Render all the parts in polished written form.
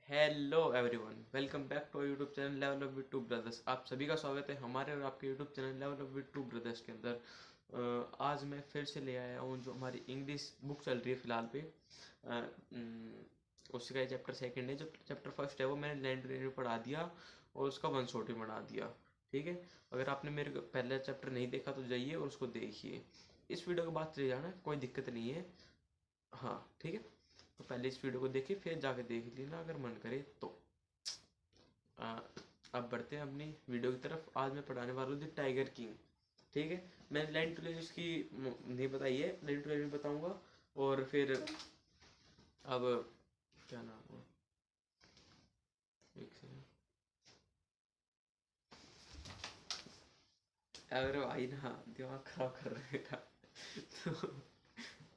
Hello everyone, welcome back to YouTube channel level up with two brothers. आप सभी का स्वागत है हमारे और आपके YouTube channel level up with two brothers के अंदर। आज मैं फिर से ले आया हूँ जो हमारी इंग्लिश बुक चल रही है फ़िलहाल पे। उसका का चैप्टर सेकंड है। जो चैप्टर फर्स्ट है वो मैंने लैंड रिव्यू पढ़ा दिया और उसका वन शॉट भी बना दिया। ठीक है, अगर आपने मेरे को पहला चैप्टर नहीं देखा तो जाइए और उसको देखिए। इस वीडियो के बाद चले जाना, कोई दिक्कत नहीं है। हाँ ठीक है, तो पहले इस वीडियो को देखिए फिर जाके देख लेना अगर मन करे तो। आ, अब बढ़ते हैं अपनी वीडियो की तरफ। आज मैं पढ़ाने वाला हूँ द टाइगर किंग। ठीक है, मैंने लाइन टू लाइन इसकी नहीं बताई है, लाइन टू लाइन बताऊंगा। और फिर अब क्या नाम है, एक सेकंड। अगर भाई ना दिमाग खराब कर रहा है बेटा तो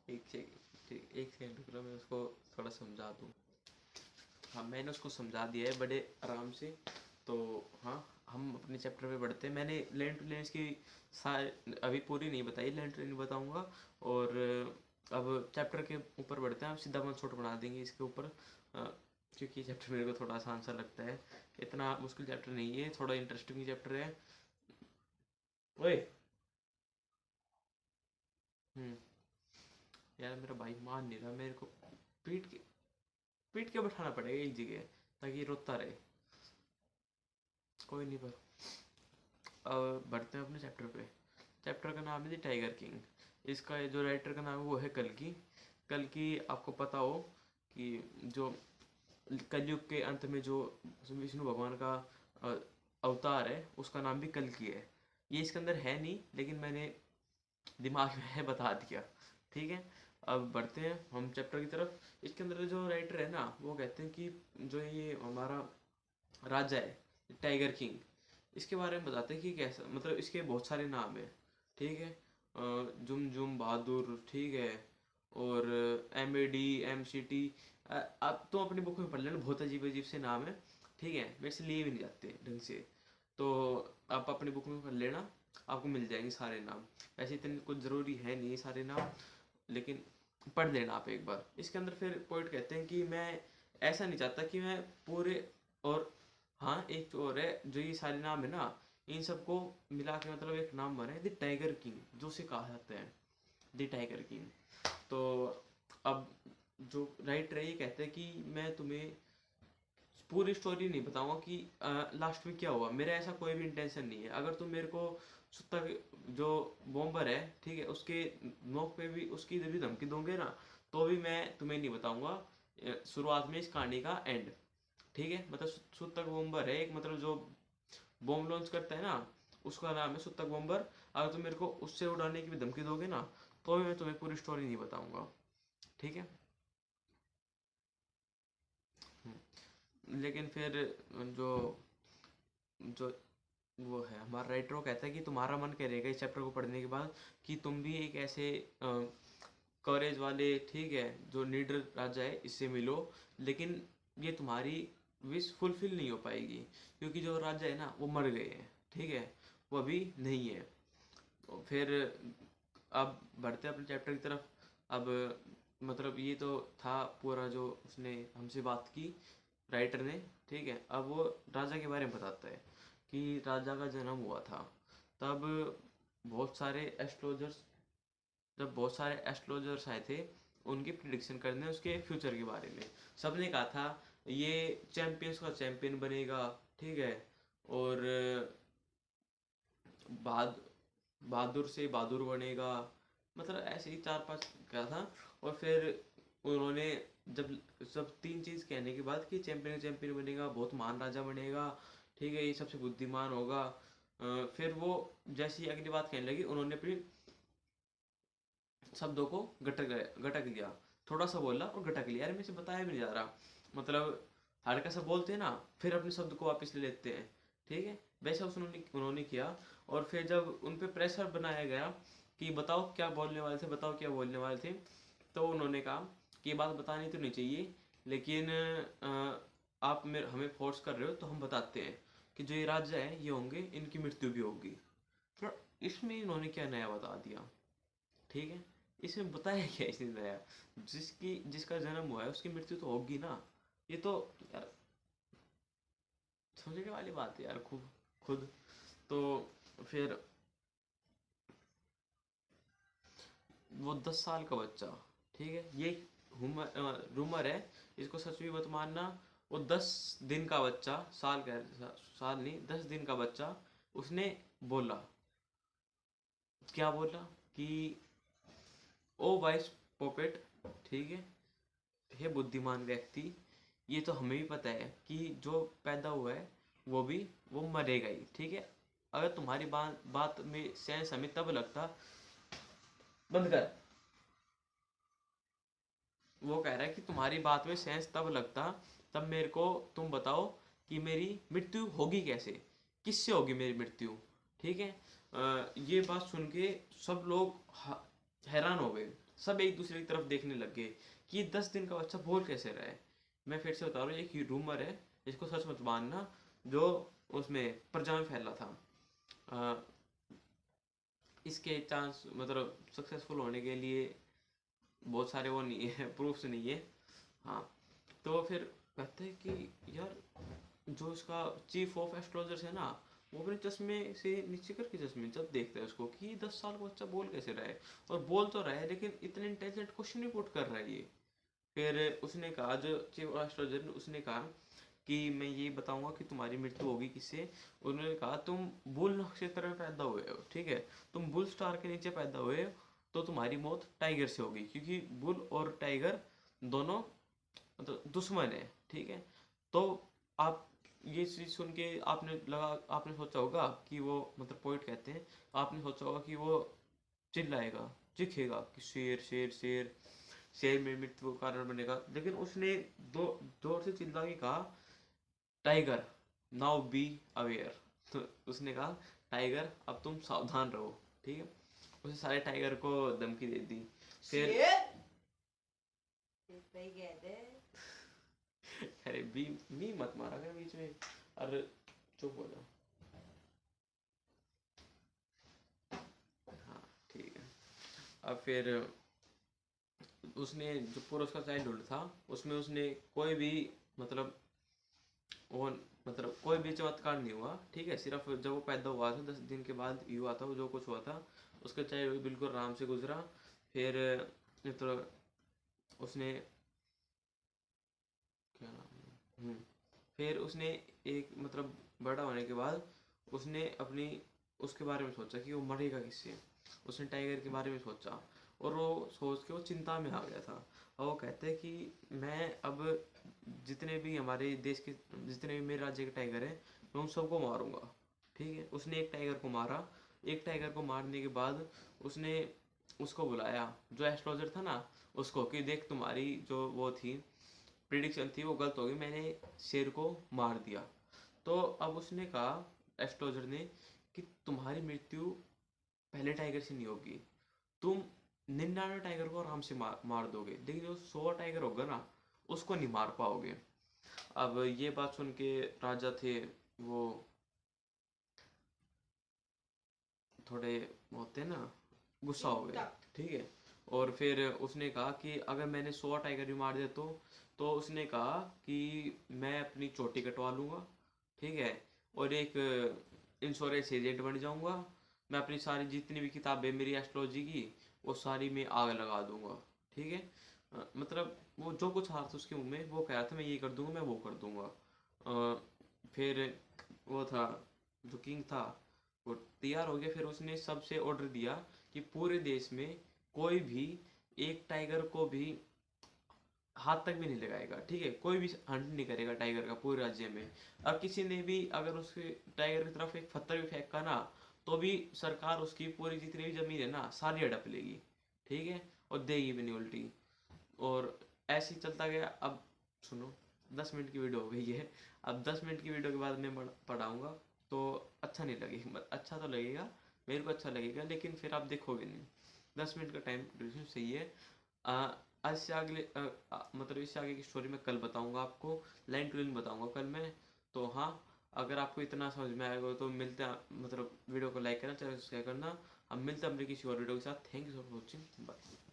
एक सेकंड, एक सेकंड रुक लो, मैं उसको थोड़ा समझा दूँ। हाँ, मैंने उसको समझा दिया है बड़े आराम से। तो हाँ, हम अपने चैप्टर पे बढ़ते हैं। मैंने लैंड टू लैंड की सारी अभी पूरी नहीं बताई, लैंड टू लैंड बताऊंगा। और अब चैप्टर के ऊपर बढ़ते हैं। हम सीधा वन शॉट बना देंगे इसके ऊपर। क्योंकि ये चैप्टर मेरे को थोड़ा आसान सा लगता है। इतना मुश्किल चैप्टर नहीं है, थोड़ा इंटरेस्टिंग चैप्टर है। ओए, हम्म, यार मेरा भाई मान नहीं रहा मेरे को। पीट के पीट के बैठाना पड़ेगा एक जगह ताकि ये रोता रहे। कोई नहीं, पर अब बढ़ते हैं अपने चैप्टर पे। चैप्टर का नाम है द टाइगर किंग। इसका जो राइटर का नाम है वो है कल्कि। कल्कि आपको पता हो कि जो कलयुग के अंत में जो विष्णु भगवान का अ, अवतार है उसका नाम भी कल्कि है। ये इसके अंदर है नहीं लेकिन मैंने दिमाग में है बता दिया। ठीक है, अब बढ़ते हैं हम चैप्टर की तरफ। इसके अंदर जो राइटर है ना वो कहते हैं कि जो ये हमारा राजा है टाइगर किंग, इसके बारे में बताते हैं कि कैसा, मतलब इसके बहुत सारे नाम है। ठीक है, जुम जुम बहादुर, ठीक है। और MAD MCT। आप तो अपनी बुक में पढ़ लेना, बहुत अजीब अजीब से नाम है। ठीक है, वैसे लिए भी नहीं जाते ढंग से। तो आप अपनी बुक में पढ़ लेना, आपको मिल जाएंगे सारे नाम। ऐसे इतने कुछ ज़रूरी है नहीं सारे नाम, लेकिन पढ़ लेना आप एक बार। इसके अंदर फिर पोइट कहते हैं कि मैं ऐसा नहीं चाहता कि मैं पूरे, और हाँ एक तो और है, जो ये सारे नाम है ना इन सबको मिला के मतलब एक नाम बने द टाइगर किंग, जो से कहा जाता है द टाइगर किंग। तो अब जो राइटर है ये कहते हैं कि मैं तुम्हें पूरी स्टोरी नहीं बताऊंगा कि लास्ट में क्या हुआ। मेरा ऐसा कोई भी इंटेंशन नहीं है। अगर तुम मेरे को सुत्ता जो बॉम्बर है, ठीक है, उसके नोक पे भी उसकी भी धमकी दोगे ना तो भी मैं तुम्हें नहीं बताऊंगा शुरुआत में इस कहानी का एंड। ठीक है, मतलब सुतक बॉम्बर है एक, मतलब जो बॉम्ब लॉन्च करता है ना उसका नाम है सुतक बॉम्बर। अगर तुम मेरे को उससे उड़ाने की भी धमकी दोगे ना तो भी मैं तुम्हें पूरी स्टोरी नहीं बताऊंगा। ठीक है। लेकिन फिर जो जो वो है हमारा राइटर, वो कहता है कि तुम्हारा मन करेगा इस चैप्टर को पढ़ने के बाद कि तुम भी एक ऐसे कवरेज वाले, ठीक है, जो नीडर राजा है इससे मिलो। लेकिन ये तुम्हारी विश फुलफिल नहीं हो पाएगी क्योंकि जो राजा है ना वो मर गए हैं। ठीक है, वो अभी नहीं है। तो फिर अब बढ़ते हैं अपने चैप्टर की तरफ। अब मतलब ये तो था पूरा जो उसने हमसे बात की राइटर ने। ठीक है, अब वो राजा के बारे में बताता है कि राजा का जन्म हुआ था तब बहुत सारे एस्ट्रोलजर्स, जब बहुत सारे एस्ट्रोलजर्स आए थे उनकी प्रिडिक्शन करने उसके फ्यूचर के बारे में। सबने कहा था ये चैंपियंस का चैंपियन बनेगा, ठीक है, और बहाद बहादुर से बहादुर बनेगा, मतलब ऐसे ही चार पांच कहा था। और फिर उन्होंने जब सब तीन चीज़ कहने के बाद कि चैंपियन चैंपियन बनेगा, बहुत महान राजा बनेगा, ठीक है, ये सबसे बुद्धिमान होगा। फिर वो जैसी अगली बात कहने लगी उन्होंने अपनी शब्दों को गटक गटक लिया। थोड़ा सा बोला और गटक लिया। यार मेरे से बताया भी नहीं जा रहा, मतलब हल्का सा बोलते हैं ना फिर अपने शब्द को वापस ले लेते हैं। ठीक है, वैसा उन्होंने उन्होंने किया। और फिर जब उन पे प्रेशर बनाया गया कि बताओ क्या बोलने वाले थे, बताओ क्या बोलने वाले थे, तो उन्होंने कहा कि ये बात बतानी तो नहीं चाहिए लेकिन आप मेरे हमें फोर्स कर रहे हो तो हम बताते हैं कि जो ये राज्य है ये होंगे, इनकी मृत्यु भी होगी। तो इसमें इन्होंने क्या नया बता दिया। ठीक है, इसमें बताया क्या इसने नया, जिसका जन्म हुआ है उसकी मृत्यु तो होगी ना। ये तो यार सोचने वाली बात है यार, खूब खुद। तो फिर वो 10 साल का बच्चा, ठीक है, ये रूमर है, इसको सच भी मत मानना। वो 10 दिन का बच्चा, साल नहीं, 10 दिन का बच्चा, उसने बोला, क्या बोला कि ओ वाइस पॉपेट, ठीक है, हे बुद्धिमान व्यक्ति, ये तो हमें भी पता है कि जो पैदा हुआ है वो मरेगा ही, ठीक है। अगर तुम्हारी बात में सेंस हमें तब लगता, बंद कर, वो कह रहा है कि तुम्हारी बात में सेंस तब लगता, तब मेरे को तुम बताओ कि मेरी मृत्यु होगी कैसे, किससे होगी मेरी मृत्यु, ठीक है। ये बात सुन के सब लोग हैरान हो गए, सब एक दूसरे की तरफ देखने लग गए कि 10 दिन का बच्चा बोल कैसे रहा है। मैं फिर से बता रहा हूँ, एक रूमर है, इसको सच मत मानना, जो उसमें प्रजा में फैला था। अ, इसके चांस मतलब सक्सेसफुल होने के लिए बहुत सारे वो नहीं है, प्रूफ्स नहीं है। हाँ, तो फिर कहते हैं कि यार, जो इसका चीफ ऑफ एस्ट्रोलजर्स है ना, वो अपने चश्मे से नीचे करके चश्मे जब देखता है उसको कि 10 साल का बच्चा बोल कैसे रहा है, और बोल तो रहा है लेकिन इतने इंटेलिजेंट क्वेश्चन ही पुट कर रहा है ये। फिर उसने कहा, जो चीफ ऑफ एस्ट्रोलजर ने, उसने कहा कि मैं ये बताऊंगा कि तुम्हारी मृत्यु होगी किससे। उन्होंने कहा, तुम बुल नक्षत्र में पैदा हुए हो, ठीक है, तुम बुल स्टार के नीचे पैदा हुए हो, तो तुम्हारी मौत टाइगर से होगी, क्योंकि बुल और टाइगर दोनों मतलब दुश्मन है, ठीक है। तो आप ये चीज सुन के आपने सोचा होगा कि वो मतलब पोइट कहते हैं, आपने सोचा होगा कि वो चिल्लाएगा, चीखेगा कि शेर शेर शेर, शेर में मृत्यु का कारण बनेगा, लेकिन उसने दो जोर से चिल्ला के कहा, टाइगर नाउ बी अवेयर। तो उसने कहा, टाइगर अब तुम सावधान रहो, ठीक है। उसने सारे टाइगर को धमकी दे दी। फिर अरे बी मी मत मारा कर बीच में, अरे चुप हो जाओ। हाँ, ठीक है। अब फिर उसने जो पूरा उसका चाइल्डहुड था, उसमें उसने कोई भी मतलब वो मतलब कोई भी चमत्कार नहीं हुआ, ठीक है। सिर्फ जब वो पैदा हुआ था 10 दिन के बाद ही हुआ था वो, जो कुछ हुआ था उसका चाइल्डहुड बिल्कुल आराम से गुजरा। फिर मतलब उसने क्या नाम है? फिर उसने एक मतलब बड़ा होने के बाद उसने अपनी उसके बारे में सोचा कि वो मरेगा किससे। उसने टाइगर के बारे में सोचा, और वो सोच के वो चिंता में आ गया था। और वो कहते हैं कि मैं अब जितने भी हमारे देश के, जितने भी मेरे राज्य के टाइगर हैं, मैं उन सबको मारूंगा, ठीक है। उसने एक टाइगर को मारा। एक टाइगर को मारने के बाद उसने उसको बुलाया, जो एस्ट्रोलजर था ना, उसको, कि देख, तुम्हारी जो वो थी प्रिडिक्शन थी वो गलत हो गई, मैंने शेर को मार दिया। तो अब उसने कहा, एस्ट्रोलजर ने, कि तुम्हारी मृत्यु पहले टाइगर से नहीं होगी, तुम 99 टाइगर को आराम से मार दोगे, लेकिन जो 100 टाइगर होगा ना, उसको नहीं मार पाओगे। अब ये बात सुन के राजा थे वो, थोड़े होते हैं ना, गुस्सा हो गए, ठीक है। और फिर उसने कहा कि अगर मैंने 100 टाइगर भी मार दिया तो उसने कहा कि मैं अपनी चोटी कटवा लूँगा, ठीक है, और एक इंश्योरेंस एजेंट बन जाऊँगा। मैं अपनी सारी जितनी भी किताबें मेरी एस्ट्रोलॉजी की, वो सारी में आग लगा दूंगा, ठीक है। मतलब वो जो कुछ हाथ उसके मुंह में, वो कह रहा था मैं ये कर दूंगा, मैं वो कर दूंगा। फिर वो था, जो किंग था, वो तैयार हो गया। फिर उसने सबसे ऑर्डर दिया कि पूरे देश में कोई भी एक टाइगर को भी हाथ तक भी नहीं लगाएगा, ठीक है, कोई भी हंट नहीं करेगा टाइगर का पूरे राज्य में। अब किसी ने भी अगर उसके टाइगर की तरफ एक पत्थर भी फेंका ना, तो भी सरकार उसकी पूरी जितनी भी जमीन है ना, सारी हड़प लेगी, ठीक है, और देगी भी नहीं उल्टी। और ऐसे ही चलता गया। अब सुनो, 10 मिनट की वीडियो हो गई है। अब 10 मिनट की वीडियो के बाद मैं पढ़ाऊँगा तो अच्छा नहीं लगेगा, अच्छा तो लगेगा, मेरे को अच्छा लगेगा, लेकिन फिर आप देखोगे नहीं। 10 मिनट का टाइम ड्यूरेशन सही है। आज से अगले मतलब इससे आगे की स्टोरी मैं कल बताऊंगा आपको, लाइन टू लाइन बताऊंगा कल मैं। तो हाँ, अगर आपको इतना समझ में आएगा तो मिलते हैं, मतलब वीडियो को लाइक करना, चैनल सब्सक्राइब करना। हम मिलते हैं अपने किसी और वीडियो के साथ। Thank you for watching, bye.